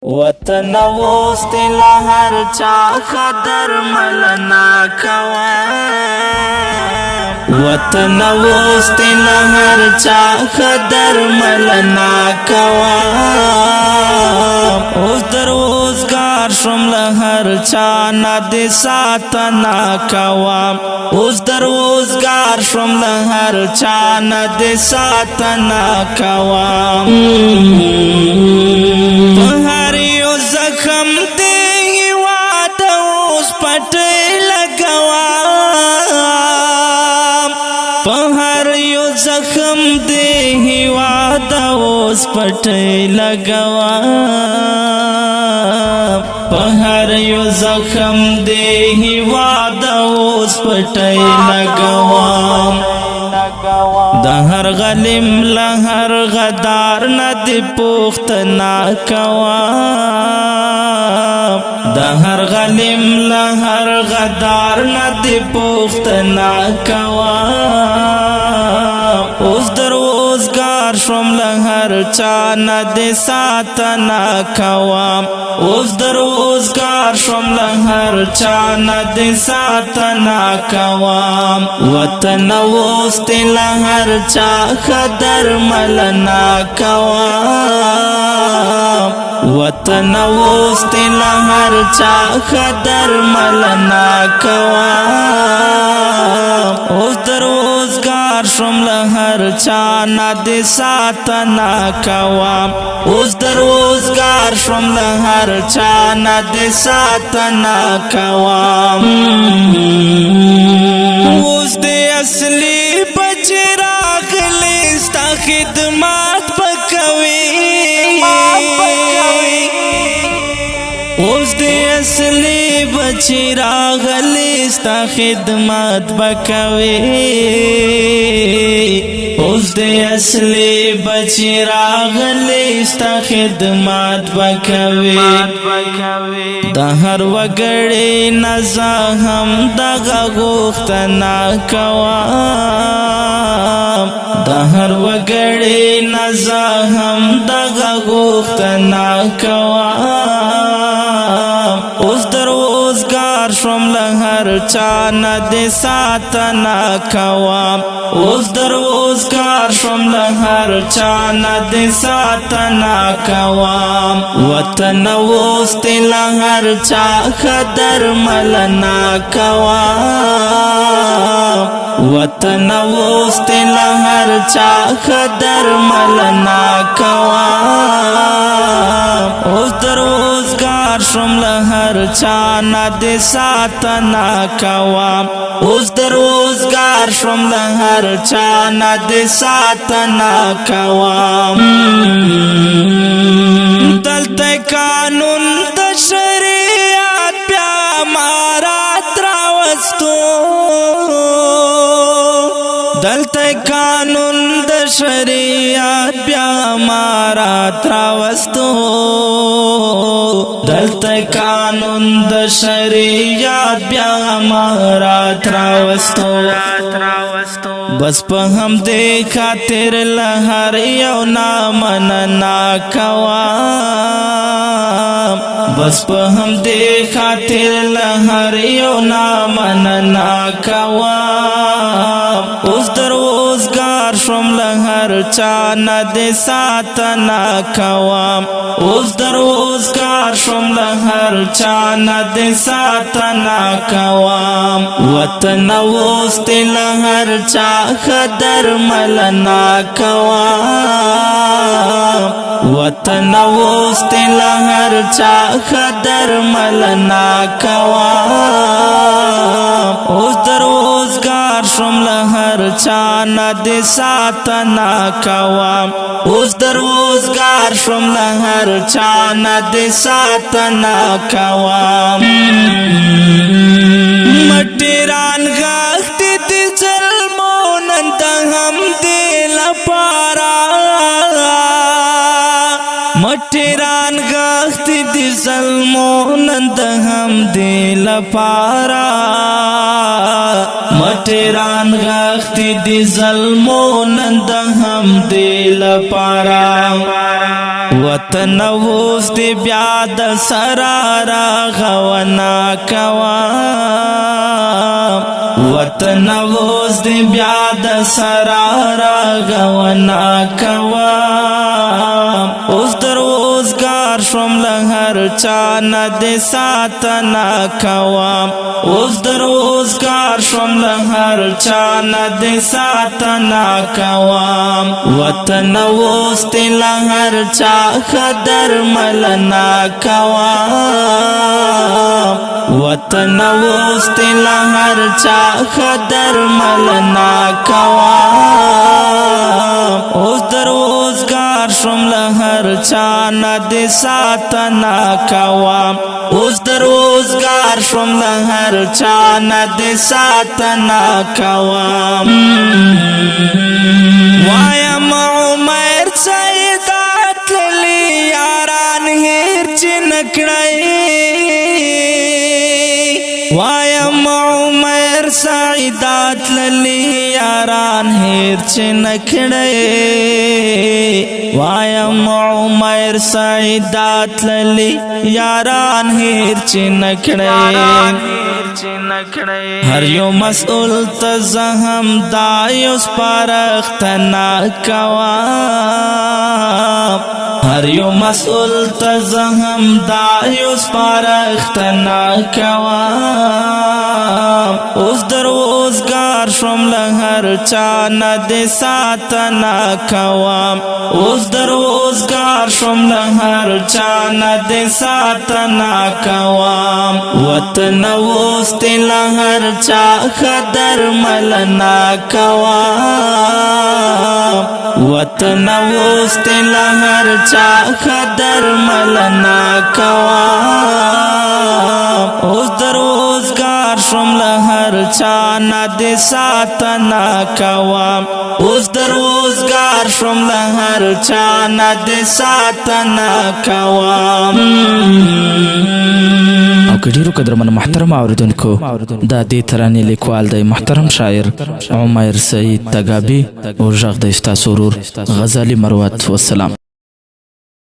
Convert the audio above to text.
وطن اوست لهر چا خدر ملنا کوا وطن اوست لهر چا خدر ملنا کوا اوس دروزگار شم لهر چا ند ساتنا کوا اوس دروزگار شم لهر چا ند ساتنا کوا زخم دے واد اوس پټ لگوا پہر یو زخم دے واد اوس پټ لگوا پہر یو زخم دے واد اوس پټ لگوا دهر غلیم لهر غدار ندی پوختنا کوا دهر غلیم لهر غدار ندی پوختنا کوا اوس دروزگار شم لهر چا ندی ساتنا کوا اوس دروزگار شم لهر چا ندی ساتنا کوا وطن اوست لهر چا خدر ملنا کوا وطن اوست لهر چا خدر ملنا کوا اوس دروزگار شم لهر چا ند ساتنا کوا اوس دروزگار شم لهر چا ند ساتنا کوا اوس دې اصلي بچی راغلی ستا خدمات بکوي اوس دې اصلي بچی راغلی ستا خدمات بکوي اوس دې اصلي بچی راغلی ستا خدمات بکوي د هر وګړي نزا هم دغه غوښتنه کوا د هر وګړي نزا هم دغه غوښتنه کوا اوس دروزگار شم لهر چا ند ساتنا کوا اوس دروزگار شم لهر چا ند ساتنا کوا وطن اوست لهر چا خدر ملنا کوا وطن اوست لهر چا خدر ملنا کوا اوس دروزگار شم لهر چا ند ساتنا کوا اوس دروزگار شم لهر چا ند ساتنا کوا دلته قانون د شریعت بیا مارات راوستو دلته قانون د شریعت بیا مارات راوستو دلته قانون د شریعت بیا مارات راوستو بس په هم دې خاطر لهر یو نامننا کوا بس په هم دې خاطر لهر یو نامننا کوا اوس دروزگار شم لهر چا ند ساتنا کوا اوس دروزگار شم لهر چا ند ساتنا کوا وطن اوست لهر چا خدر ملنا کوا وطن اوست لهر چا خدر ملنا کوا اوس دروزگار شم لهر چا ند ساتنا کوا اوس دروزگار شم لهر چا ند ساتنا کوا مټیران غاخت دي ظلمون د هم دل پارا مټیران غاخت دي ظلمون د هم دل پارا مټیران غاخت دي ظلمون د هم دل پارا وطن اوس دی بیا د سرا راغونا کوام وطن اوس دی بیا د سرا راغونا کوام اوس در روزگار شوم له هر چا نه د ساتنا کوام اوس در روزگار شوم له هر چا نه د ساتنا کوام وطن اوس له هر چا خدر ملنا کوام وطن اوس له هر چا خدر ملنا کوام اوس در روزگار شوم له هر چا نه د ساتنا کوام اوس در روزگار شوم له هر چا نه د ساتنا کوام وایم عمر سیدات للی یاران هیر چې نکړی وایم عمر سیدات للی یاران هیر چې نکړی وایم عمر سیدات للی یاران هیر چې نکړی هر یو مسئول ته زهم دایو سپارښتنه کوم هر یو مسئول ته زهم دایو سپارښتنه کوم اوس در روزګار شوم له هر چا نه د ساتنه کوم اوس در روزګار شوم له هر چا نه د ساتنه کوم وطن اوس له هر چا خدر ملنا کوم وطن اوس له هر چا خدر ملنا کوم اوس در روزګار شوم له هر چا نه د ساتنه کوم اوس در روزګار شوم له هر چا نه د ساتنه کوم او که ډیرو قدرمنو محترم اوریدونکو دا دې ترانې لیکوال دی محترم شاعر عمر سعید تګابي او غږ د ستاسو ورور غزالي مروت. والسلام.